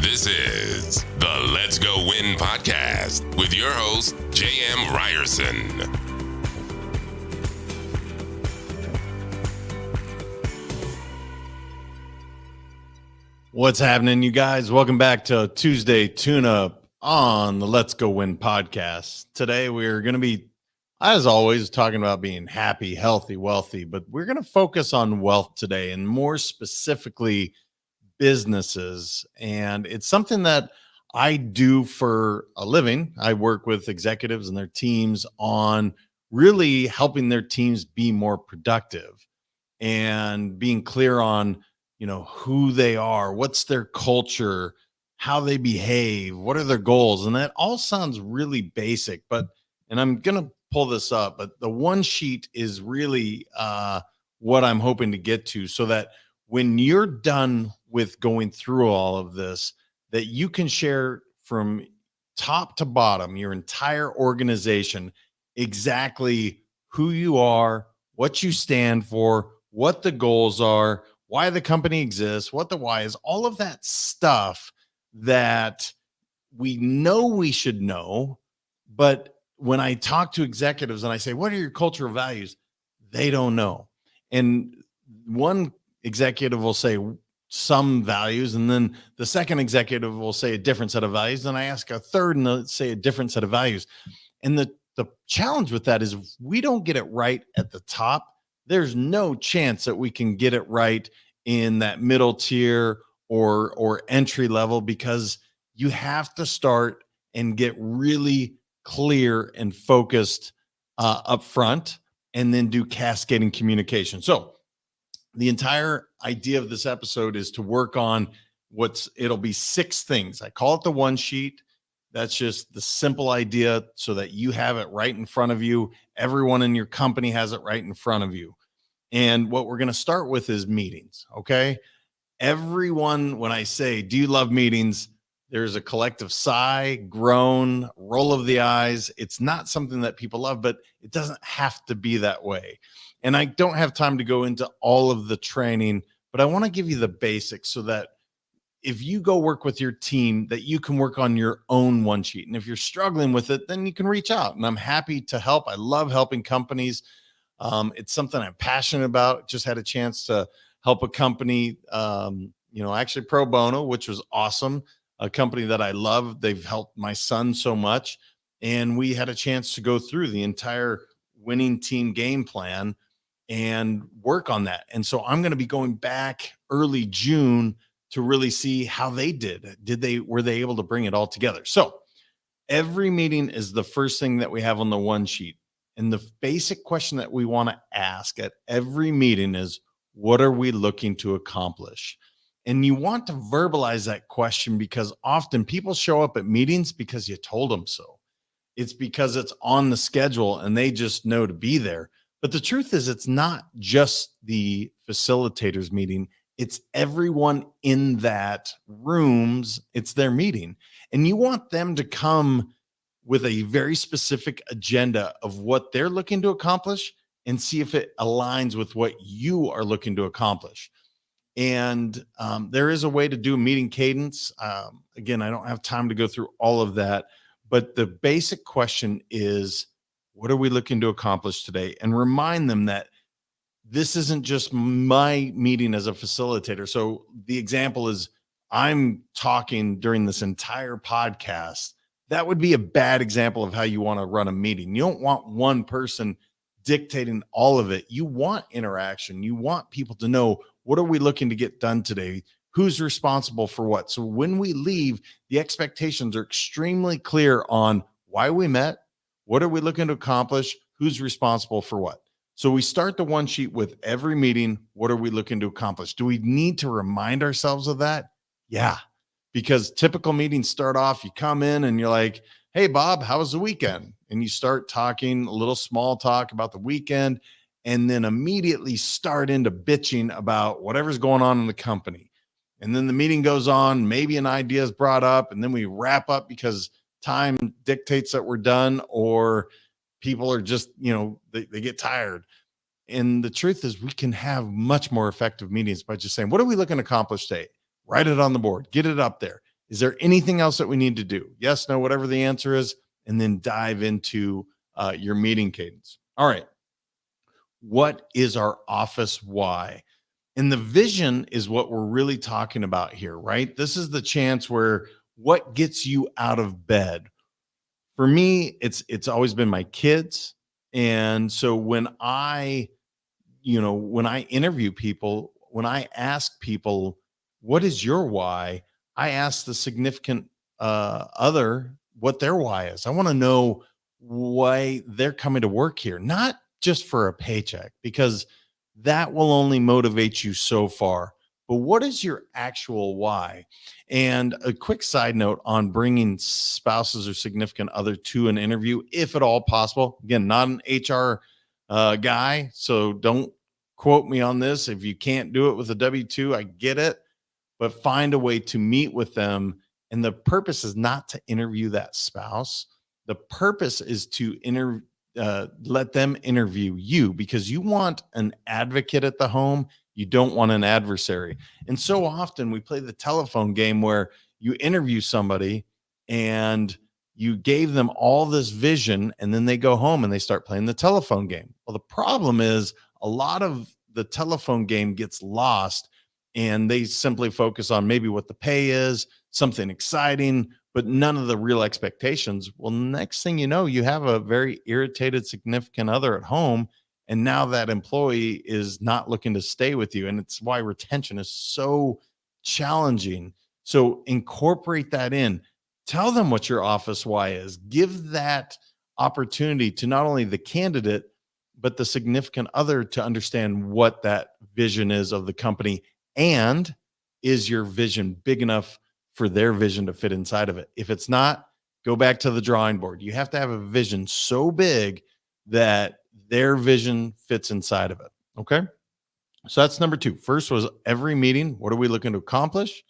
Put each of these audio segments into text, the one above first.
This is the Let's Go Win podcast with your host, J.M. Ryerson. What's happening, you guys? Welcome back to Tuesday Tune-Up on the Let's Go Win podcast. Today, we're going to be, as always, talking about being happy, healthy, wealthy, but we're going to focus on wealth today and more specifically businesses. And it's something that I do for a living. I work with executives and their teams on really helping their teams be more productive and being clear on, who they are, what's their culture, how they behave, what are their goals. And that all sounds really basic, and I'm going to pull this up, but the one sheet is really what I'm hoping to get to, so that when you're done with going through all of this, that you can share from top to bottom, your entire organization, exactly who you are, what you stand for, what the goals are, why the company exists, what the why is, all of that stuff that we know we should know. But when I talk to executives and I say, what are your cultural values? They don't know. And one executive will say some values, and then the second executive will say a different set of values. Then I ask a third, and they'll say a different set of values. And the challenge with that is, if we don't get it right at the top, there's no chance that we can get it right in that middle tier or entry level, because you have to start and get really clear and focused up front, and then do cascading communication. So the entire idea of this episode is to work on it'll be 6 things. I call it the one sheet. That's just the simple idea, so that you have it right in front of you. Everyone in your company has it right in front of you. And what we're going to start with is meetings. Okay. Everyone, when I say, do you love meetings? There's a collective sigh, groan, roll of the eyes. It's not something that people love, but it doesn't have to be that way. And I don't have time to go into all of the training, but I want to give you the basics, so that if you go work with your team, that you can work on your own one sheet. And if you're struggling with it, then you can reach out, and I'm happy to help. I love helping companies. It's something I'm passionate about. Just had a chance to help a company, actually pro bono, which was awesome. A company that I love. They've helped my son so much. And we had a chance to go through the entire winning team game plan and work on that. And so I'm going to be going back early June to really see how they did. Were they able to bring it all together? So every meeting is the first thing that we have on the one sheet. And the basic question that we want to ask at every meeting is, what are we looking to accomplish? And you want to verbalize that question, because often people show up at meetings because you told them so. It's because it's on the schedule and they just know to be there. But the truth is, it's not just the facilitators meeting. It's everyone in that room's, it's their meeting. And you want them to come with a very specific agenda of what they're looking to accomplish, and see if it aligns with what you are looking to accomplish. And there is a way to do a meeting cadence. Again, I don't have time to go through all of that, but the basic question is, what are we looking to accomplish today? And remind them that this isn't just my meeting as a facilitator. So the example is, I'm talking during this entire podcast. That would be a bad example of how you want to run a meeting. You don't want one person dictating all of it. You want interaction. You want people to know, what are we looking to get done today? Who's responsible for what? So when we leave, the expectations are extremely clear on why we met, what are we looking to accomplish, who's responsible for what. So we start the one sheet with every meeting. What are we looking to accomplish? Do we need to remind ourselves of that? Yeah, because typical meetings start off, you come in and you're like, hey, Bob, how was the weekend? And you start talking a little small talk about the weekend, and then immediately start into bitching about whatever's going on in the company. And then the meeting goes on, maybe an idea is brought up, and then we wrap up because time dictates that we're done, or people are just, they get tired. And the truth is, we can have much more effective meetings by just saying, what are we looking to accomplish today? Write it on the board, get it up there. Is there anything else that we need to do? Yes, no, whatever the answer is, and then dive into your meeting cadence. All right. What is our office why? And the vision is what we're really talking about here, right? This is the chance where what gets you out of bed. For me, it's always been my kids. And so when I interview people, when I ask people, what is your why? I ask the significant other what their why is. I want to know why they're coming to work here, not just for a paycheck, because that will only motivate you so far. But what is your actual why? And a quick side note on bringing spouses or significant other to an interview, if at all possible. Again, not an HR guy, so don't quote me on this. If you can't do it with a W-2, I get it, but find a way to meet with them. And the purpose is not to interview that spouse. The purpose is to let them interview you, because you want an advocate at the home. You don't want an adversary. And so often we play the telephone game where you interview somebody and you gave them all this vision, and then they go home and they start playing the telephone game. Well, the problem is a lot of the telephone game gets lost, and they simply focus on maybe what the pay is, something exciting, but none of the real expectations. Well, next thing you know, you have a very irritated significant other at home, and now that employee is not looking to stay with you. And it's why retention is so challenging. So incorporate that in. Tell them what your office why is. Give that opportunity to not only the candidate, but the significant other to understand what that vision is of the company. And is your vision big enough for their vision to fit inside of it? If it's not, go back to the drawing board. You have to have a vision so big that their vision fits inside of it. Okay. So that's number two. First was every meeting, what are we looking to accomplish?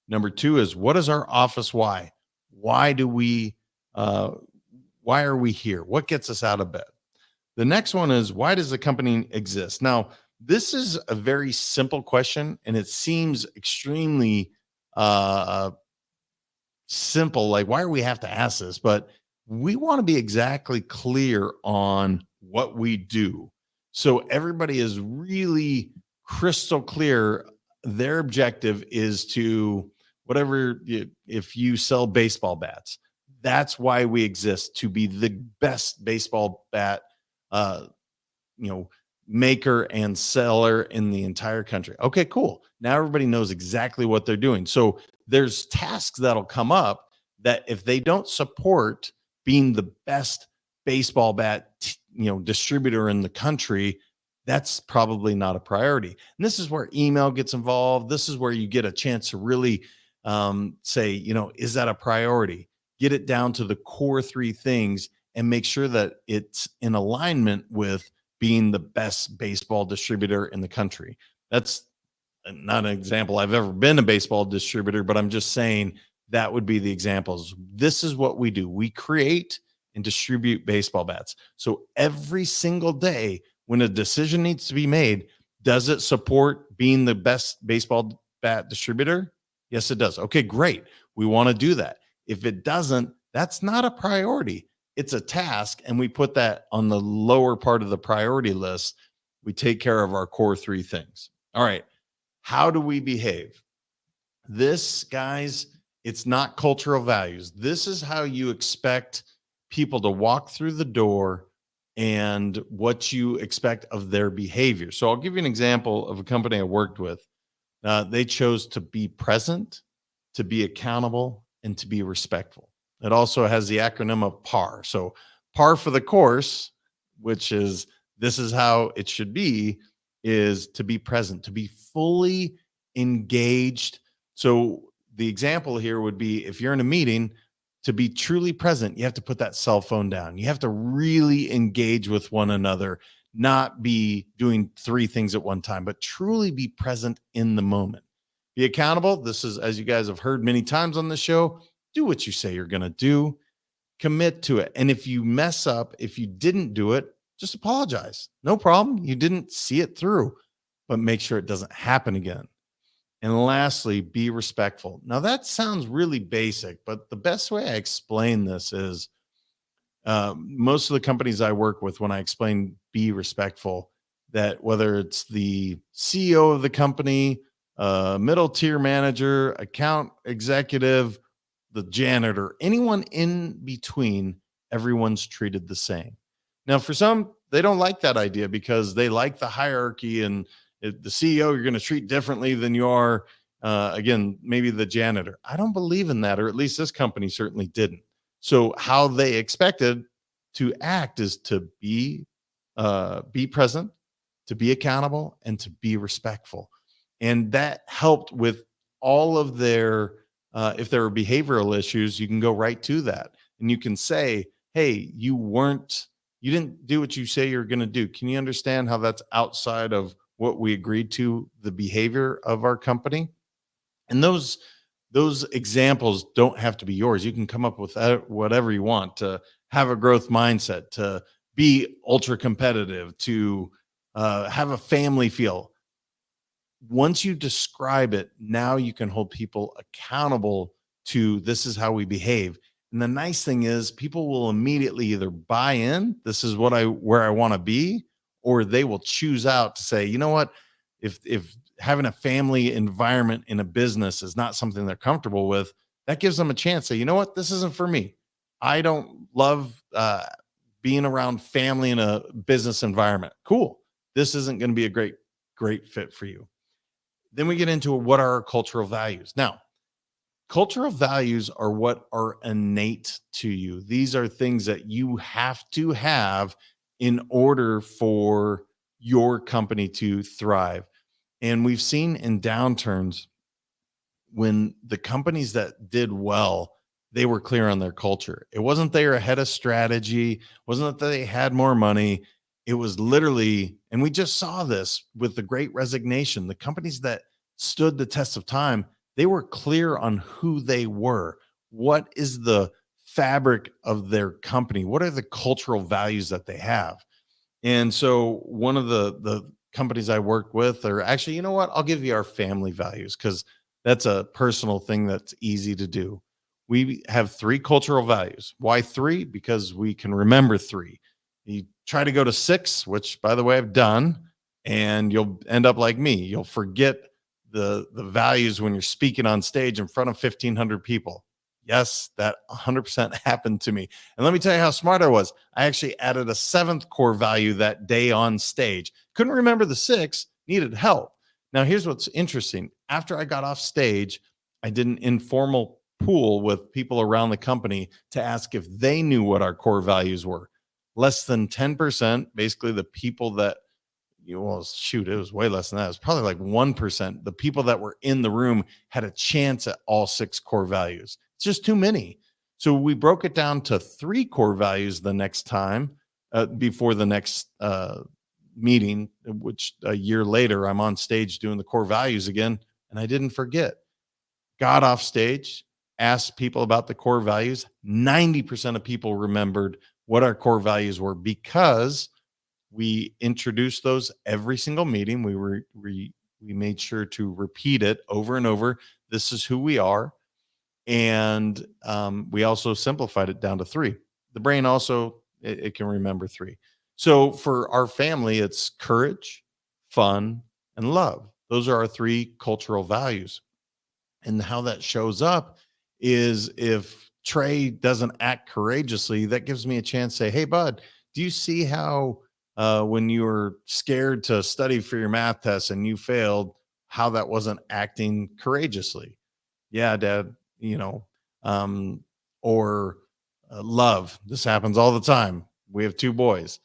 Number two is, what is our office why? Why do we, why are we here? What gets us out of bed? The next one is, why does the company exist? Now, this is a very simple question, and it seems extremely simple. Like, why do we have to ask this? But we want to be exactly clear on what we do, so everybody is really crystal clear. Their objective is to if you sell baseball bats, that's why we exist, to be the best baseball bat uh, maker and seller in the entire country. Okay, cool. Now everybody knows exactly what they're doing. So there's tasks that'll come up that if they don't support being the best baseball bat, distributor in the country, that's probably not a priority. And this is where email gets involved. This is where you get a chance to really say, is that a priority? Get it down to the core three things and make sure that it's in alignment with being the best baseball distributor in the country. That's not an example. I've ever been a baseball distributor, but I'm just saying that would be the examples. This is what we do. We create and distribute baseball bats. So every single day when a decision needs to be made, does it support being the best baseball bat distributor? Yes, it does. Okay, great. We want to do that. If it doesn't, that's not a priority. It's a task, and we put that on the lower part of the priority list. We take care of our core three things. All right. How do we behave? This, guys, it's not cultural values. This is how you expect people to walk through the door and what you expect of their behavior. So I'll give you an example of a company I worked with. They chose to be present, to be accountable, and to be respectful. It also has the acronym of PAR. So PAR for the course, which is this is how it should be, is to be present, to be fully engaged. So the example here would be, if you're in a meeting, to be truly present, you have to put that cell phone down. You have to really engage with one another, not be doing three things at one time, but truly be present in the moment. Be accountable. This is, as you guys have heard many times on the show, do what you say you're going to do, commit to it. And if you mess up, if you didn't do it, just apologize. No problem. You didn't see it through, but make sure it doesn't happen again. And lastly, be respectful. Now, that sounds really basic, but the best way I explain this is most of the companies I work with, when I explain be respectful, that whether it's the CEO of the company, middle tier manager, account executive, the janitor, anyone in between, everyone's treated the same. Now, for some, they don't like that idea because they like the hierarchy and the CEO you're going to treat differently than you are. Again, maybe the janitor. I don't believe in that, or at least this company certainly didn't. So, how they expected to act is to be present, to be accountable, and to be respectful, and that helped with all of their if there were behavioral issues, you can go right to that and you can say, hey, you didn't do what you say you're going to do. Can you understand how that's outside of what we agreed to, the behavior of our company? And those examples don't have to be yours. You can come up with whatever you want to have a growth mindset, to be ultra competitive, to have a family feel. Once you describe it, now you can hold people accountable to this is how we behave. And the nice thing is people will immediately either buy in, this is what I where I want to be, or they will choose out to say, you know what, if having a family environment in a business is not something they're comfortable with, that gives them a chance to say, you know what, this isn't for me. I don't love being around family in a business environment. Cool. This isn't going to be a great fit for you. Then we get into what are our cultural values. Now, cultural values are what are innate to you. These are things that you have to have in order for your company to thrive. And we've seen in downturns when the companies that did well, they were clear on their culture. It wasn't they were ahead of strategy, wasn't that they had more money. It was literally, and we just saw this with the great resignation, the companies that stood the test of time, they were clear on who they were. What is the fabric of their company? What are the cultural values that they have? And so one of the companies I work with, or actually, you know what? I'll give you our family values because that's a personal thing that's easy to do. We have three cultural values. Why three? Because we can remember three. You try to go to six, which by the way, I've done, and you'll end up like me. You'll forget the values when you're speaking on stage in front of 1,500 people. Yes, that 100% happened to me. And let me tell you how smart I was. I actually added a seventh core value that day on stage. Couldn't remember the six, needed help. Now, here's what's interesting. After I got off stage, I did an informal pool with people around the company to ask if they knew what our core values were. Less than 10%, basically the people that well, shoot, it was way less than that. It was probably like 1%. The people that were in the room had a chance at all six core values. It's just too many. So we broke it down to three core values the next time before the next meeting, which a year later, I'm on stage doing the core values again. And I didn't forget. Got off stage, asked people about the core values. 90% of people remembered what our core values were because we introduced those every single meeting. We made sure to repeat it over and over. This is who we are, and we also simplified it down to three. The brain also it can remember three. So for our family, it's courage, fun, and love. Those are our three cultural values. And how that shows up is if Trey doesn't act courageously, that gives me a chance to say, hey, bud, do you see how when you were scared to study for your math test and you failed, how that wasn't acting courageously? Yeah, dad, um, or love. This happens all the time. We have two boys.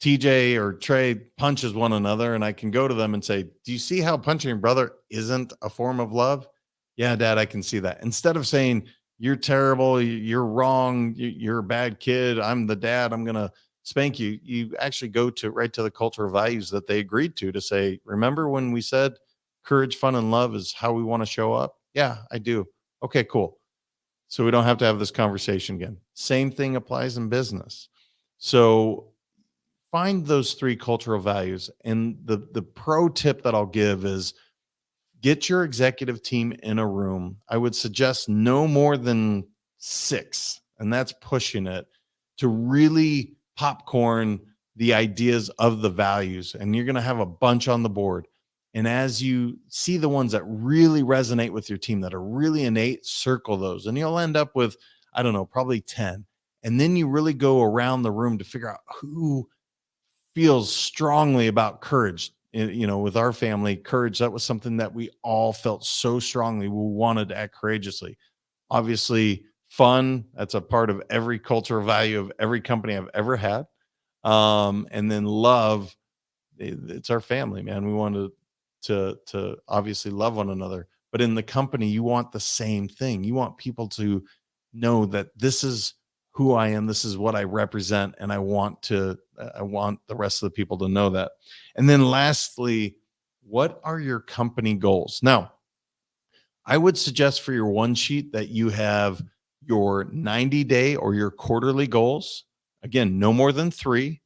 TJ or Trey punches one another, and I can go to them and say, do you see how punching your brother isn't a form of love? Yeah, dad, I can see that. Instead of saying, you're terrible, you're wrong, you're a bad kid, I'm the dad, I'm going to spank you, you actually go to right to the cultural values that they agreed to say, remember when we said courage, fun, and love is how we want to show up? Yeah, I do. Okay, cool. So we don't have to have this conversation again. Same thing applies in business. So find those three cultural values. And the pro tip that I'll give is Get your executive team in a room. I would suggest no more than 6, and that's pushing it, to really popcorn the ideas of the values. And you're going to have a bunch on the board. And as you see the ones that really resonate with your team, that are really innate, circle those. And you'll end up with, I don't know, probably 10. And then you really go around the room to figure out who feels strongly about courage. With our family, courage, that was something that we all felt so strongly. We wanted to act courageously. Obviously, fun, that's a part of every cultural value of every company I've ever had. And then love, it's our family, man. We want to obviously love one another. But in the company, you want the same thing. You want people to know that this is who I am, this is what I represent, and I want the rest of the people to know that. And then lastly, what are your company goals? Now, I would suggest for your one sheet that you have your 90-day or your quarterly goals. Again, no more than 3.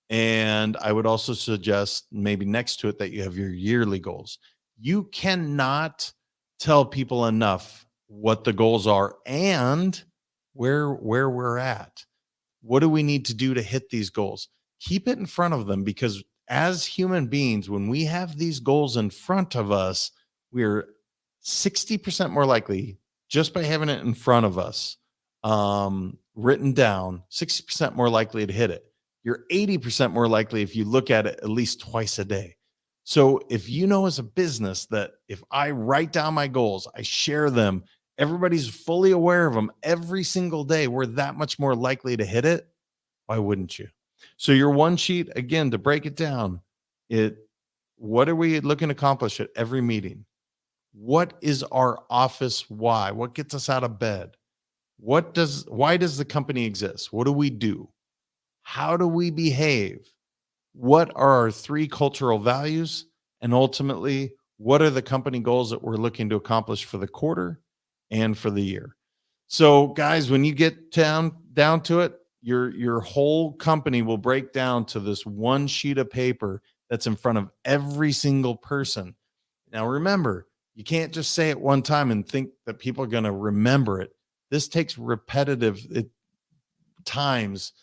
And I would also suggest maybe next to it that you have your yearly goals. You cannot tell people enough what the goals are and where we're at. What do we need to do to hit these goals? Keep it in front of them, because as human beings, when we have these goals in front of us, we're 60% more likely, just by having it in front of us, written down, 60% more likely to hit it. You're 80% more likely if you look at it at least twice a day. So if you know as a business that if I write down my goals, I share them, everybody's fully aware of them every single day, we're that much more likely to hit it. Why wouldn't you? So your one sheet, again, to break it down, what are we looking to accomplish at every meeting? What is our office why? What gets us out of bed? Why does the company exist? What do we do? How do we behave? What are our 3 cultural values? And ultimately, what are the company goals that we're looking to accomplish for the quarter and for the year? So guys, when you get down to it, your whole company will break down to this one sheet of paper that's in front of every single person. Now remember, you can't just say it one time and think that people are going to remember it. This takes repetitive times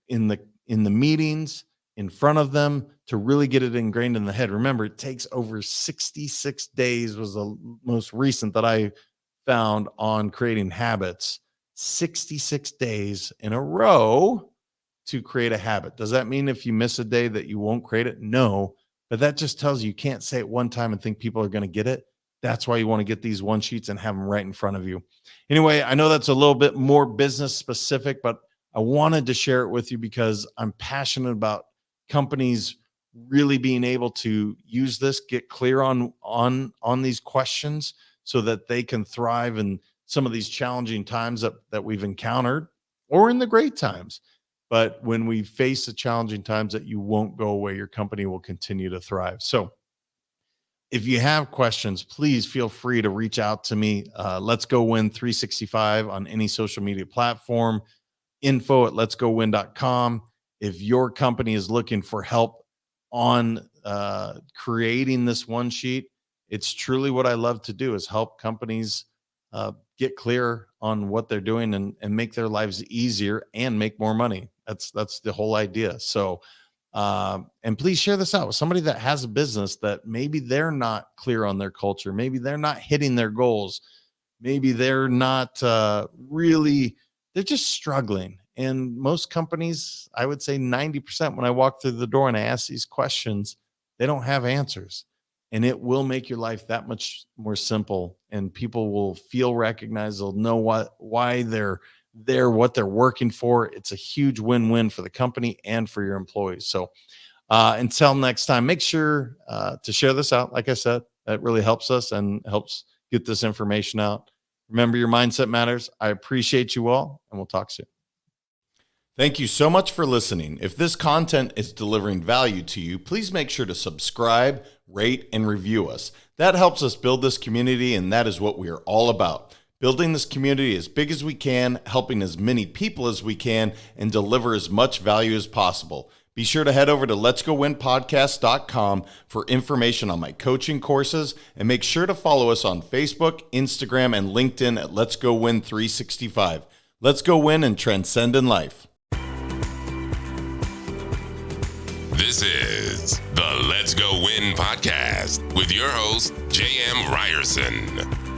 in the meetings, in front of them, to really get it ingrained in the head. Remember, it takes over 66 days was the most recent that I found on creating habits. 66 days in a row to create a habit. Does that mean if you miss a day that you won't create it? No, but that just tells you can't say it one time and think people are going to get it. That's why you want to get these one sheets and have them right in front of you. Anyway, I know that's a little bit more business specific, but I wanted to share it with you because I'm passionate about companies really being able to use this, get clear on these questions so that they can thrive in some of these challenging times that we've encountered, or in the great times. But when we face the challenging times, that you won't go away, your company will continue to thrive. So if you have questions, please feel free to reach out to me. Let's Go Win 365 on any social media platform. info@letsgowin.com. If your company is looking for help on creating this one sheet, it's truly what I love to do, is help companies get clear on what they're doing and make their lives easier and make more money. That's the whole idea. So, and please share this out with somebody that has a business that maybe they're not clear on their culture. Maybe they're not hitting their goals. Maybe they're not they're just struggling. And most companies, I would say 90%, when I walk through the door and I ask these questions, they don't have answers. And it will make your life that much more simple, and people will feel recognized. They'll know why they're there, what they're working for. It's a huge win-win for the company and for your employees. So until next time, make sure to share this out. Like I said, that really helps us and helps get this information out. Remember, your mindset matters. I appreciate you all, and we'll talk soon. Thank you so much for listening. If this content is delivering value to you, please make sure to subscribe, rate, and review us. That helps us build this community, and that is what we are all about. Building this community as big as we can, helping as many people as we can, and deliver as much value as possible. Be sure to head over to letsgowinpodcast.com for information on my coaching courses, and make sure to follow us on Facebook, Instagram, and LinkedIn at Let's Go Win 365. Let's go win and transcend in life. This is the Let's Go Win podcast with your host, J.M. Ryerson.